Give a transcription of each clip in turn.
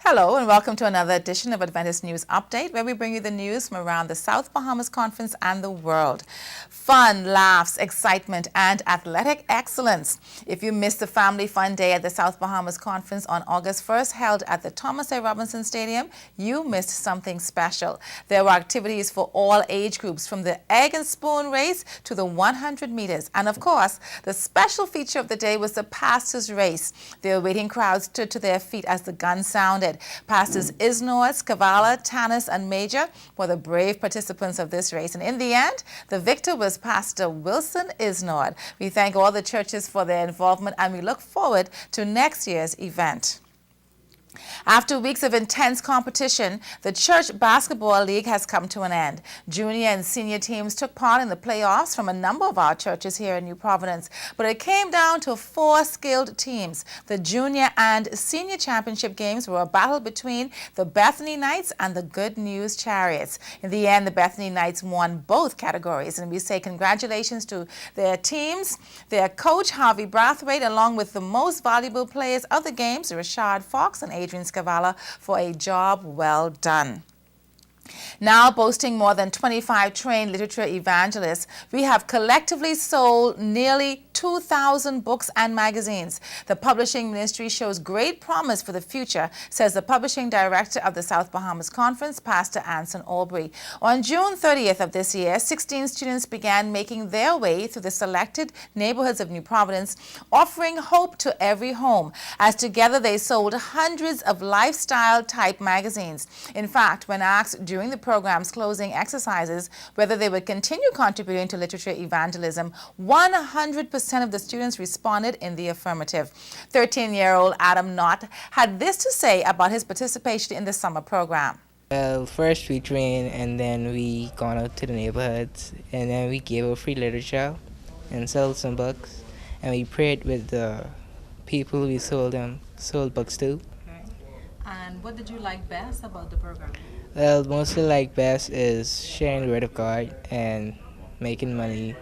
Hello and welcome to another edition of Adventist News Update, where we bring you the news from around the South Bahamas Conference and the world. Fun, laughs, excitement, and athletic excellence. If you missed the Family Fun Day at the South Bahamas Conference on August 1st, held at the Thomas A. Robinson Stadium, you missed something special. There were activities for all age groups, from the egg and spoon race to the 100 meters. And of course, the special feature of the day was the pastor's race. The awaiting crowd stood to their feet as the gun sounded. Pastors Isnord, Scavala, Tanis, and Major were the brave participants of this race. And in the end, the victor was Pastor Wilson Isnord. We thank all the churches for their involvement, and we look forward to next year's event. After weeks of intense competition, the Church Basketball League has come to an end. Junior and senior teams took part in the playoffs from a number of our churches here in New Providence, but it came down to 4 skilled teams. The junior and senior championship games were a battle between the Bethany Knights and the Good News Chariots. In the end, the Bethany Knights won both categories, and we say congratulations to their teams, their coach Harvey Brathwaite, along with the most valuable players of the games, Rashad Fox and Adrian Scavala, for a job well done. Now boasting more than 25 trained literature evangelists, we have collectively sold nearly 2,000 books and magazines. The publishing ministry shows great promise for the future, says the publishing director of the South Bahamas Conference, Pastor Anson Aubrey. On June 30th of this year, 16 students began making their way through the selected neighborhoods of New Providence, offering hope to every home, as together they sold hundreds of lifestyle-type magazines. In fact, when asked during the program's closing exercises whether they would continue contributing to literature evangelism, 100% of the students responded in the affirmative. 13-year-old Adam Knott had this to say about his participation in the summer program. Well, first we trained, and then we gone out to the neighborhoods, and then we gave out free literature and sold some books, and we prayed with the people we sold books to. Okay. And what did you like best about the program? Well, mostly like best is sharing the word of God and making money.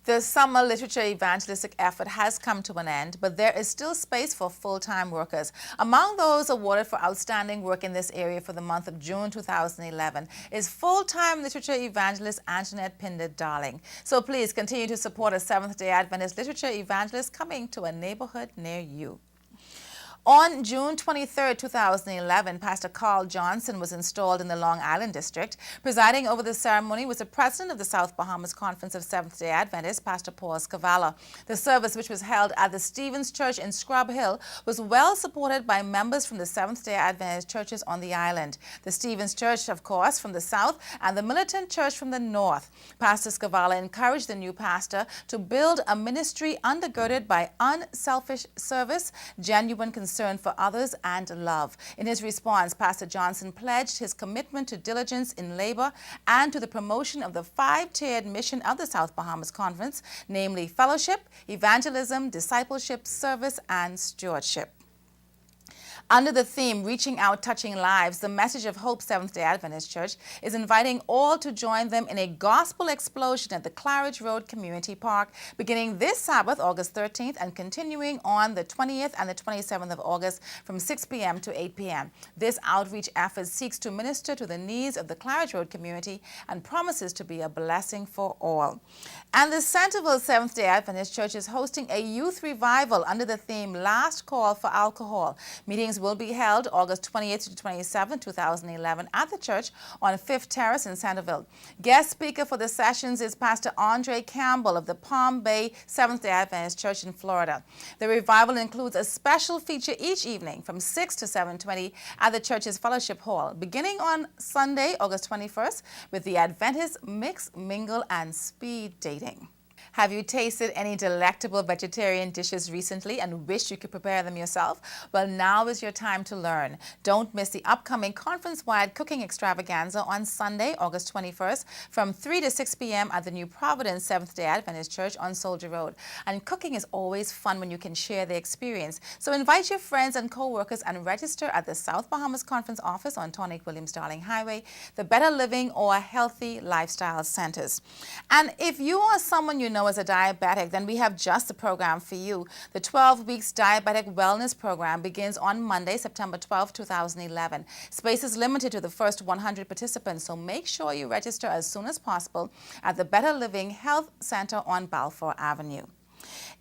The summer literature evangelistic effort has come to an end, but there is still space for full-time workers. Among those awarded for outstanding work in this area for the month of June 2011 is full-time literature evangelist Anjanette Pinder-Darling. So please continue to support a Seventh-day Adventist literature evangelist coming to a neighborhood near you. On June 23, 2011, Pastor Carl Johnson was installed in the Long Island District. Presiding over the ceremony was the president of the South Bahamas Conference of Seventh-day Adventists, Pastor Paul Scavala. The service, which was held at the Stevens Church in Scrub Hill, was well supported by members from the Seventh-day Adventist churches on the island. The Stevens Church, of course, from the south, and the Militant Church from the north. Pastor Scavala encouraged the new pastor to build a ministry undergirded by unselfish service, genuine concern for others, and love. In his response, Pastor Johnson pledged his commitment to diligence in labor and to the promotion of the 5-tiered mission of the South Bahamas Conference, namely fellowship, evangelism, discipleship, service, and stewardship. Under the theme, Reaching Out, Touching Lives, the Message of Hope Seventh-day Adventist Church is inviting all to join them in a gospel explosion at the Claridge Road Community Park, beginning this Sabbath, August 13th, and continuing on the 20th and the 27th of August from 6 p.m. to 8 p.m. This outreach effort seeks to minister to the needs of the Claridge Road community and promises to be a blessing for all. And the Centerville Seventh-day Adventist Church is hosting a youth revival under the theme, Last Call for Alcohol. Meetings will be held August 28th to 27th, 2011 at the church on 5th Terrace in Centerville. Guest speaker for the sessions is Pastor Andre Campbell of the Palm Bay Seventh-day Adventist Church in Florida. The revival includes a special feature each evening from 6 to 7:20 at the church's fellowship hall, beginning on Sunday, August 21st, with the Adventist Mix, Mingle, and Speed Dating. Have you tasted any delectable vegetarian dishes recently and wish you could prepare them yourself? Well, now is your time to learn. Don't miss the upcoming conference-wide cooking extravaganza on Sunday, August 21st from 3 to 6 p.m. at the New Providence Seventh-day Adventist Church on Soldier Road. And cooking is always fun when you can share the experience. So invite your friends and co-workers and register at the South Bahamas Conference office on Tonic Williams-Darling Highway, the Better Living or Healthy Lifestyle Centers. And if you or someone you know know as a diabetic, then we have just the program for you. The 12 Weeks Diabetic Wellness Program begins on Monday, September 12, 2011. Space is limited to the first 100 participants, so make sure you register as soon as possible at the Better Living Health Center on Balfour Avenue.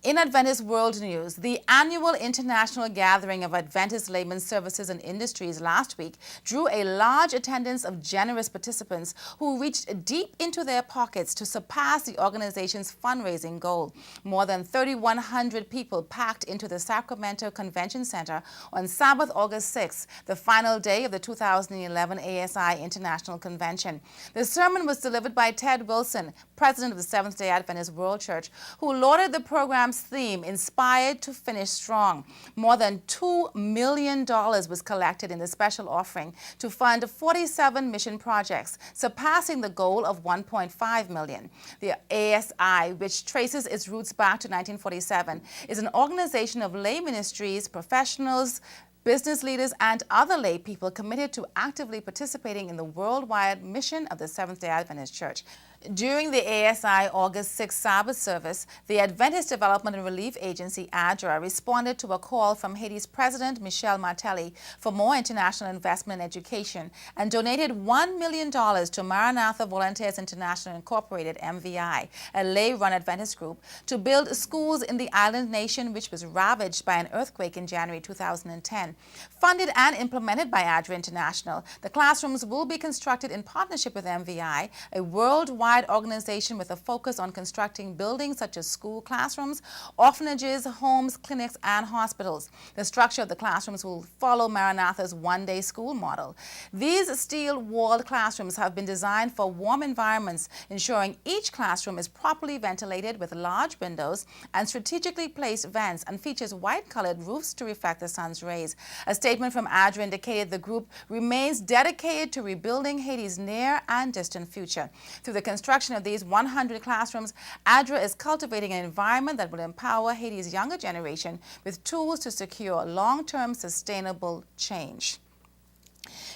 In Adventist World News, the annual international gathering of Adventist layman services and industries last week drew a large attendance of generous participants who reached deep into their pockets to surpass the organization's fundraising goal. More than 3,100 people packed into the Sacramento Convention Center on Sabbath, August 6th, the final day of the 2011 ASI International Convention. The sermon was delivered by Ted Wilson, president of the Seventh-day Adventist World Church, who lauded the program's theme, Inspired to Finish Strong. More than $2 million was collected in the special offering to fund 47 mission projects, surpassing the goal of $1.5 million. The ASI, which traces its roots back to 1947, is an organization of lay ministries, professionals, business leaders, and other lay people committed to actively participating in the worldwide mission of the Seventh-day Adventist Church. During the ASI August 6 Sabbath service, the Adventist Development and Relief Agency, ADRA, responded to a call from Haiti's President Michel Martelly for more international investment in education and donated $1 million to Maranatha Volunteers International Incorporated, MVI, a lay-run Adventist group, to build schools in the island nation which was ravaged by an earthquake in January 2010. Funded and implemented by ADRA International, the classrooms will be constructed in partnership with MVI, a worldwide organization with a focus on constructing buildings such as school classrooms, orphanages, homes, clinics, and hospitals. The structure of the classrooms will follow Maranatha's one-day school model. These steel-walled classrooms have been designed for warm environments, ensuring each classroom is properly ventilated with large windows and strategically placed vents, and features white-colored roofs to reflect the sun's rays. A statement from ADRA indicated the group remains dedicated to rebuilding Haiti's near and distant future. Through the construction of these 100 classrooms, ADRA is cultivating an environment that will empower Haiti's younger generation with tools to secure long-term sustainable change.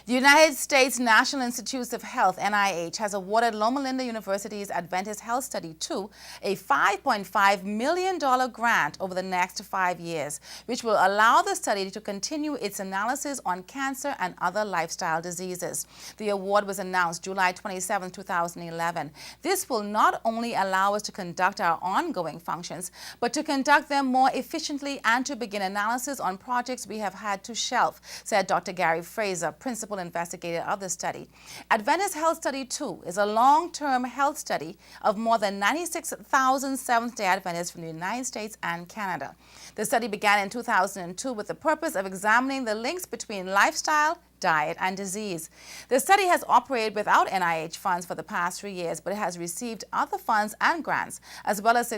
The United States National Institutes of Health, NIH, has awarded Loma Linda University's Adventist Health Study 2 a $5.5 million grant over the next 5 years, which will allow the study to continue its analysis on cancer and other lifestyle diseases. The award was announced July 27, 2011. This will not only allow us to conduct our ongoing functions, but to conduct them more efficiently and to begin analysis on projects we have had to shelf, said Dr. Gary Fraser, principal investigator of the study. Adventist Health Study 2 is a long-term health study of more than 96,000 Seventh-day Adventists from the United States and Canada. The study began in 2002 with the purpose of examining the links between lifestyle, diet, and disease. The study has operated without NIH funds for the past 3 years, but it has received other funds and grants, as well as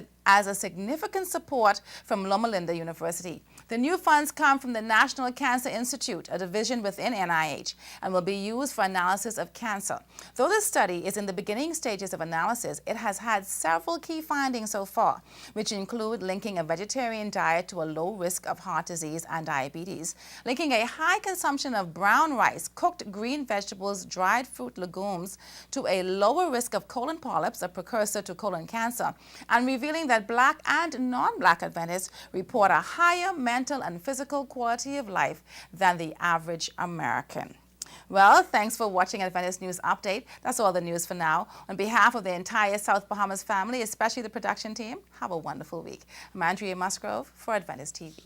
a significant support from Loma Linda University. The new funds come from the National Cancer Institute, a division within NIH, and will be used for analysis of cancer. Though the study is in the beginning stages of analysis, it has had several key findings so far, which include linking a vegetarian diet to a low risk of heart disease and diabetes, linking a high consumption of brown rice, cooked green vegetables, dried fruit, legumes to a lower risk of colon polyps, a precursor to colon cancer, and revealing that Black and non-Black Adventists report a higher mental and physical quality of life than the average American. Well, thanks for watching Adventist News Update. That's all the news for now. On behalf of the entire South Bahamas family, especially the production team, have a wonderful week. I'm Andrea Musgrove for Adventist TV.